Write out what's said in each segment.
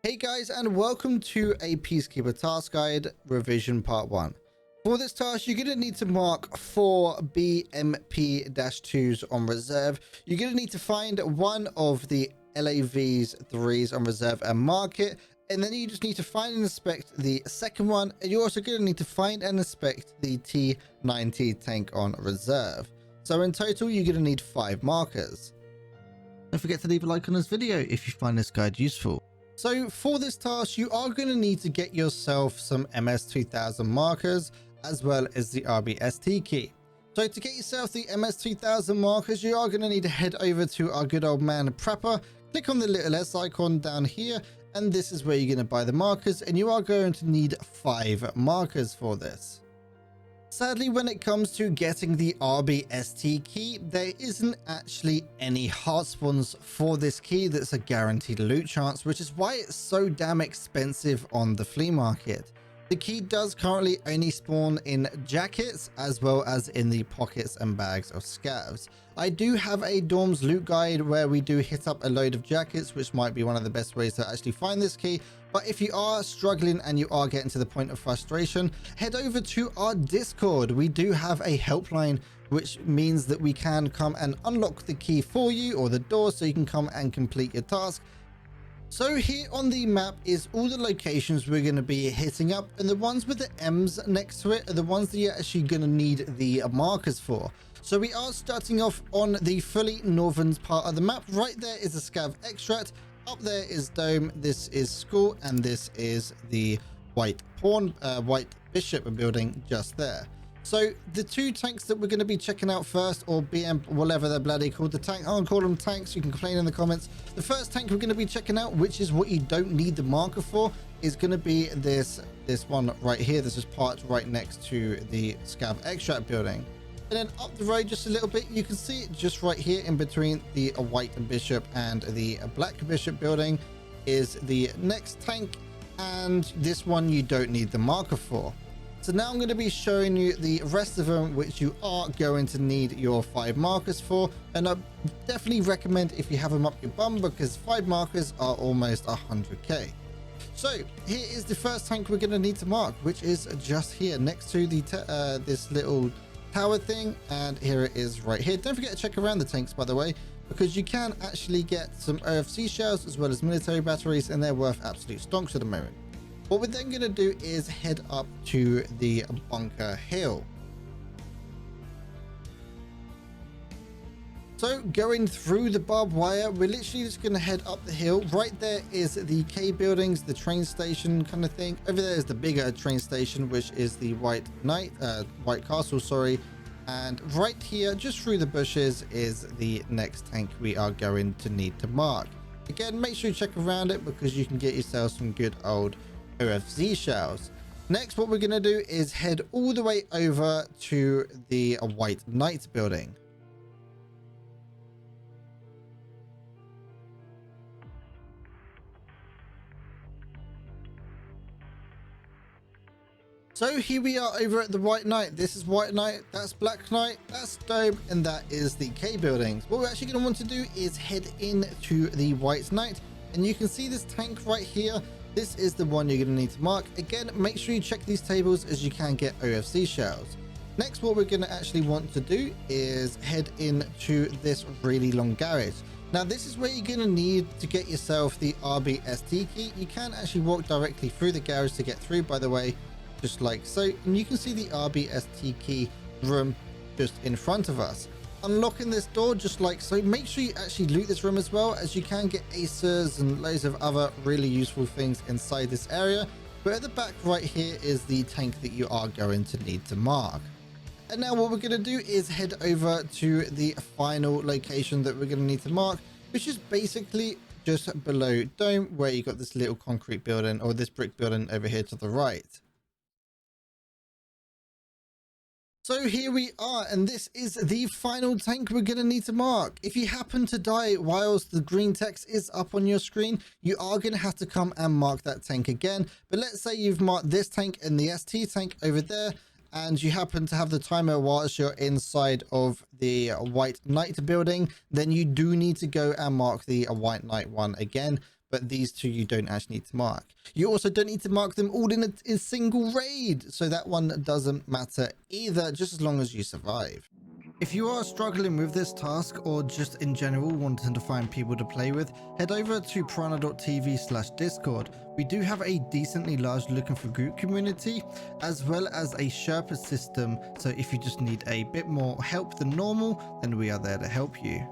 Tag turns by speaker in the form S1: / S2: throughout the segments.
S1: Hey guys, and welcome to a Peacekeeper task guide revision part 1. For this task, you're going to need to mark 4 BMP-2s on reserve. You're going to need to find one of the LAV IIIs on reserve and mark it. And then you just need to find and inspect the second one. And you're also going to need to find and inspect the T90 tank on reserve. So in total, you're going to need 5 markers. Don't forget to leave a like on this video if you find this guide useful. So for this task, you are going to need to get yourself some MS-2000 markers as well as the RBST key. So to get yourself the MS-2000 markers, you are going to need to head over to our good old man Prepper, click on the little S icon down here, and this is where you're going to buy the markers, and you are going to need 5 markers for this. Sadly, when it comes to getting the RBST key, there isn't actually any heart spawns for this key that's a guaranteed loot chance, which is why it's so damn expensive on the flea market. The key does currently only spawn in jackets as well as in the pockets and bags of scavs. I do have a dorms loot guide where we do hit up a load of jackets, which might be one of the best ways to actually find this key. But if you are struggling and you are getting to the point of frustration, head over to our Discord. We do have a helpline, which means that we can come and unlock the key for you, or the door, so you can come and complete your task. So here on the map is all the locations we're going to be hitting up, and the ones with the M's next to it are the ones that you're actually going to need the markers for. So we are starting off on the fully northern part of the map. Right there is a scav extract. Up there is Dome, this is School, and this is the White Bishop building just there. So the 2 tanks that we're going to be checking out first, or BM, whatever they're bloody called, the tank, I'll call them tanks, you can complain in the comments. The first tank we're going to be checking out, which is what you don't need the marker for, is going to be this one right here. This is parked right next to the scav extract building. And then up the road just a little bit, you can see it just right here in between the White Bishop and the Black Bishop building is the next tank, and this one you don't need the marker for. So now I'm going to be showing you the rest of them, which you are going to need your 5 markers for, and I definitely recommend if you have them up your bum, because 5 markers are almost 100k. So here is the first tank we're going to need to mark, which is just here next to the this little tower thing, and here it is right here. Don't forget to check around the tanks, by the way, because you can actually get some OFC shells as well as military batteries, and they're worth absolute stonks at the moment. What we're then going to do is head up to the bunker hill. So going through the barbed wire, we're literally just going to head up the hill. Right there is the K buildings, the train station kind of thing. Over there is the bigger train station, which is the White Castle, sorry. And right here, just through the bushes, is the next tank we are going to need to mark. Again, make sure you check around it, because you can get yourself some good old OFZ shells. Next, what we're going to do is head all the way over to the White Knight building. So here we are over at the White Knight. This is White Knight, that's Black Knight, that's Dome, and that is the K buildings. What we're actually going to want to do is head into the White Knight, and you can see this tank right here. This is the one you're going to need to mark. Again, make sure you check these tables, as you can get OFC shells. Next, what we're going to actually want to do is head into this really long garage. Now, this is where you're going to need to get yourself the RBST key. You can actually walk directly through the garage to get through, by the way, just like so. And you can see the RBST key room just in front of us. Unlocking this door just like so. Make sure you actually loot this room as well, as you can get acers and loads of other really useful things inside this area. But at the back right here is the tank that you are going to need to mark. And now what we're going to do is head over to the final location that we're going to need to mark, which is basically just below Dome, where you got this little concrete building, or this brick building over here to the right. So here we are, and this is the final tank we're going to need to mark. If you happen to die whilst the green text is up on your screen, you are going to have to come and mark that tank again. But let's say you've marked this tank and the ST tank over there, and you happen to have the timer whilst you're inside of the White Knight building, then you do need to go and mark the White Knight one again. but these two you don't actually need to mark. You also don't need to mark them all in a single raid, so that one doesn't matter either, just as long as you survive. If you are struggling with this task or just in general wanting to find people to play with, head over to piranha.tv/discord. We do have a decently large looking for group community, as well as a Sherpa system, so if you just need a bit more help than normal, then we are there to help you.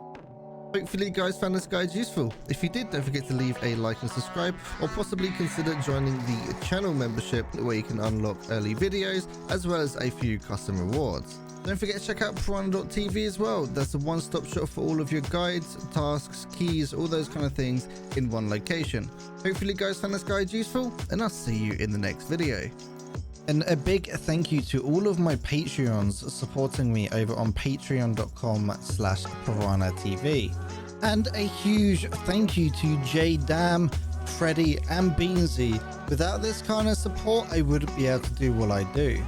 S1: Hopefully you guys found this guide useful. If you did, don't forget to leave a like and subscribe, or possibly consider joining the channel membership where you can unlock early videos as well as a few custom rewards. Don't forget to check out Piranha.tv as well. That's a one-stop shop for all of your guides, tasks, keys, all those kind of things in one location. Hopefully you guys found this guide useful, and I'll see you in the next video. And a big thank you to all of my Patreons supporting me over on patreon.com/piranhatv. And a huge thank you to J Dam, Freddy and Beansy. Without this kind of support, I wouldn't be able to do what I do.